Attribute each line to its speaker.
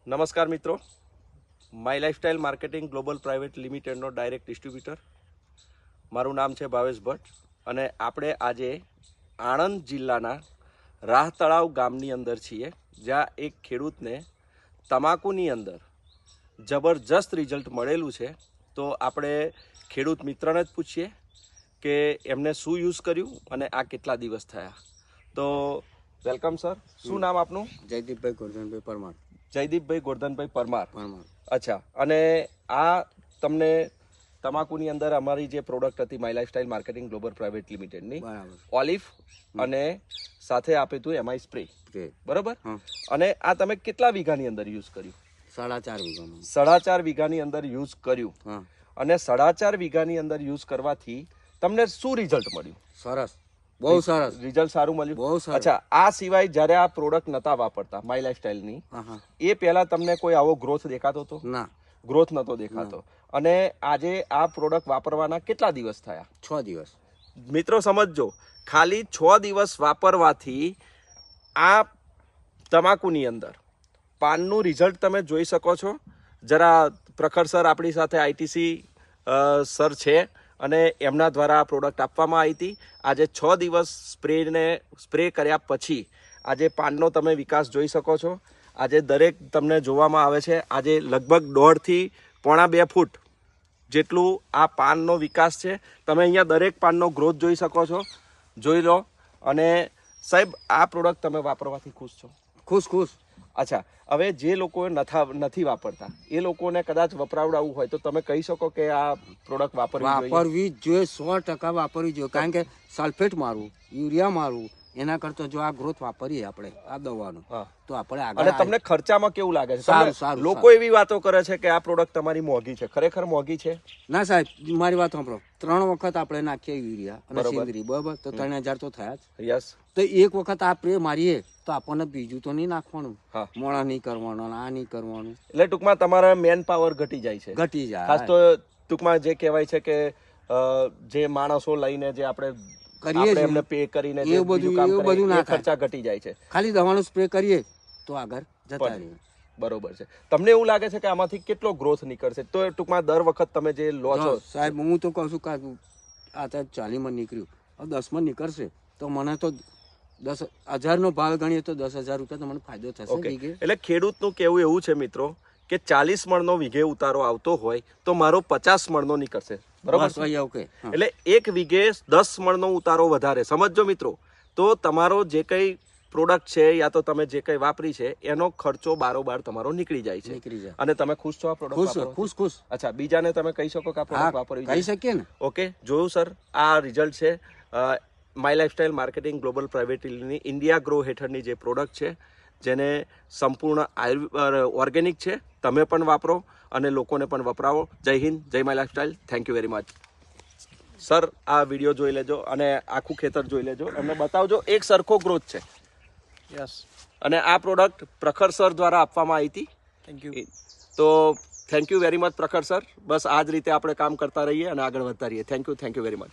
Speaker 1: નમસ્કાર મિત્રો, My lifestyle marketing global Private લિમિટેડનો ડાયરેક્ટ ડિસ્ટ્રીબ્યુટર. મારું નામ છે ભાવેશ ભટ્ટ અને આપણે આજે આણંદ જિલ્લાના રાહ તળાવ ગામની અંદર છીએ, જ્યાં એક ખેડૂતને તમાકુની અંદર જબરજસ્ત રિઝલ્ટ મળેલું છે. તો આપણે ખેડૂત મિત્રને જ પૂછીએ કે એમને શું યુઝ કર્યું અને આ કેટલા દિવસ થયા. તો વેલકમ સર. શું નામ આપનું?
Speaker 2: જયદીપભાઈ ગોરધનભાઈ પરમાર.
Speaker 1: જયદીપભાઈ ગોરધનભાઈ પરમાર.
Speaker 2: પરમાર.
Speaker 1: અચ્છા, અને આ તમને તમાકુની અંદર અમારી જે પ્રોડક્ટ હતી my lifestyle marketing global private લિમિટેડની
Speaker 2: બરાબર.
Speaker 1: ઓલિવ અને સાથે આપ્યું હતું એમઆઈ સ્પ્રે,
Speaker 2: કે
Speaker 1: બરાબર.
Speaker 2: હા.
Speaker 1: અને આ તમે કેટલા વીઘાની અંદર યુઝ કર્યું?
Speaker 2: 4.5 વીઘામાં.
Speaker 1: 4.5 વીઘાની અંદર યુઝ કર્યું.
Speaker 2: હા.
Speaker 1: અને 4.5 વીઘાની અંદર યુઝ કરવાથી તમને શું રિઝલ્ટ મળ્યું?
Speaker 2: સરસ, બહુ સરસ
Speaker 1: રિઝલ્ટ સારું મળ્યું.
Speaker 2: બહુ સરસ.
Speaker 1: અચ્છા, આ સિવાય જ્યારે આ પ્રોડક્ટ નતા વાપરતા માય લાઇફસ્ટાઇલની,
Speaker 2: હા હા.
Speaker 1: એ પહેલા તમને કોઈ આવો ગ્રોથ દેખાતો હતો?
Speaker 2: ના,
Speaker 1: ગ્રોથ નતો દેખાતો. અને આજે આ પ્રોડક્ટ વાપરવાના કેટલા દિવસ થયા?
Speaker 2: 6 દિવસ.
Speaker 1: મિત્રો સમજજો, ખાલી 6 દિવસ વાપરવાથી આ તમાકુની અંદર પાનનું રિઝલ્ટ તમે જોઈ શકો છો. જરા પ્રખર સર આપણી સાથે આઈટીસી સર છે અને એમના દ્વારા આ પ્રોડક્ટ આપવામાં આવી હતી. આજે 6 દિવસ સ્પ્રે કર્યા પછી આજે પાનનો તમે વિકાસ જોઈ શકો છો. આજે દરેક તમને જોવામાં આવે છે. આજે લગભગ 1.5 થી 1.25 ફૂટ જેટલું આ પાનનો વિકાસ છે. તમે અહીંયા દરેક પાનનો ગ્રોથ જોઈ શકો છો, જોઈ લો. અને સાહેબ, આ પ્રોડક્ટ તમે વાપરવાથી ખુશ છો?
Speaker 2: ખુશ.
Speaker 1: અચ્છા, હવે જે લોકો નથી વાપરતા એ લોકોને કદાચ વપરાવડાવવું હોય તો તમે કહી શકો કે આ પ્રોડક્ટ
Speaker 2: વાપરવી જ જોઈએ. 100% વાપરવી જોઈએ. કારણ કે સલ્ફેટ મારવું, યુરિયા મારવું, એના કરતા જો આ ગ્રોથ વાપરીએ આપણે આ દવાનું, તો આપણે આગળ.
Speaker 1: અને તમને ખર્ચામાં કેવું લાગે છે?
Speaker 2: સારું.
Speaker 1: લોકો એવી વાતો કરે છે કે આ પ્રોડક્ટ તમારી મોંઘી છે. ખરેખર મોંઘી છે?
Speaker 2: ના સાહેબ, મારી વાત સાંભળો. 3 વખત આપણે નાખીએ યુરિયા અને સેન્દ્રી, બરાબર, તો 3000 તો થયા જ.
Speaker 1: યસ.
Speaker 2: તો એક વખત આ સ્પ્રે મારીએ તો આપણને બીજું તો નહીં નાખવાનું, મોણા નહીં કરવાનું, આ નહીં કરવાનું.
Speaker 1: એટલે ટૂંકમાં તમારા મેન પાવર ઘટી જાય છે.
Speaker 2: ઘટી જાય.
Speaker 1: ખાસ તો ટૂંકમાં જે કહેવાય છે કે જે માણસો લઈને જે આપણે
Speaker 2: કરીએ છીએ
Speaker 1: એમને પે કરીને
Speaker 2: એ બધું ના
Speaker 1: ખર્ચા ઘટી જાય છે.
Speaker 2: ખાલી દવાનો સ્પ્રે કરીએ તો આગળ જતા રહીએ.
Speaker 1: બરોબર છે. તમને એવું લાગે છે કે આમાંથી કેટલો ગ્રોથ નીકળશે? તો ટૂંકમાં દર વખત તમે જે લો છો?
Speaker 2: સાહેબ, હું તો કહું છું કે આ 40 માં નીકળ્યું, હવે 10 માં નીકળશે તો મને તો 10,000 નો ભાવ ગણીએ તો 10,000 રૂપિયા તો મને ફાયદો થશે.
Speaker 1: એટલે ખેડૂતનું કેવું એવું છે મિત્રો કે 40 મણનો વીઘે ઉતારો આવતો હોય તો મારો 50 મણનો નીકળશે, બરોબર? એટલે એક વીઘે 10 મણનો ઉતારો વધારે. સમજો મિત્રો, તો તમારો જે કઈ પ્રોડક્ટ છે યા તો તમે જે કઈ વાપરી છે એનો ખર્ચો બારોબાર તમારો નીકળી જાય છે. અને તમે ખુશ છો આ પ્રોડક્ટ?
Speaker 2: ખુશ.
Speaker 1: અચ્છા, બીજાને તમે કહી શકો કે આ પ્રોડક્ટ વાપરવી
Speaker 2: કહી શકીએ ને.
Speaker 1: ઓકે, જોયું સર, આ રિઝલ્ટ છે માય લાઇફસ્ટાઇલ માર્કેટિંગ ગ્લોબલ પ્રાઇવેટની ઇન્ડિયા ગ્રો હેઠળની જે પ્રોડક્ટ છે, જેને સંપૂર્ણ ઓર્ગેનિક છે. તમે પણ વાપરો અને લોકોને પણ વપરાવો. જય હિન્દ, જય my lifestyle. Thank you very much. Sir, આ વિડીયો જોઈ લેજો અને આખું ખેતર જોઈ લેજો. એમને બતાવજો એક સરખો ગ્રોથ છે.
Speaker 3: યસ.
Speaker 1: અને આ પ્રોડક્ટ પ્રખર સર દ્વારા આપવામાં આવી હતી.
Speaker 3: Thank you.
Speaker 1: તો થેન્ક યુ વેરી મચ પ્રખર સર. બસ આ જ રીતે આપણે કામ કરતા રહીએ અને આગળ વધતા રહીએ. Thank you very much.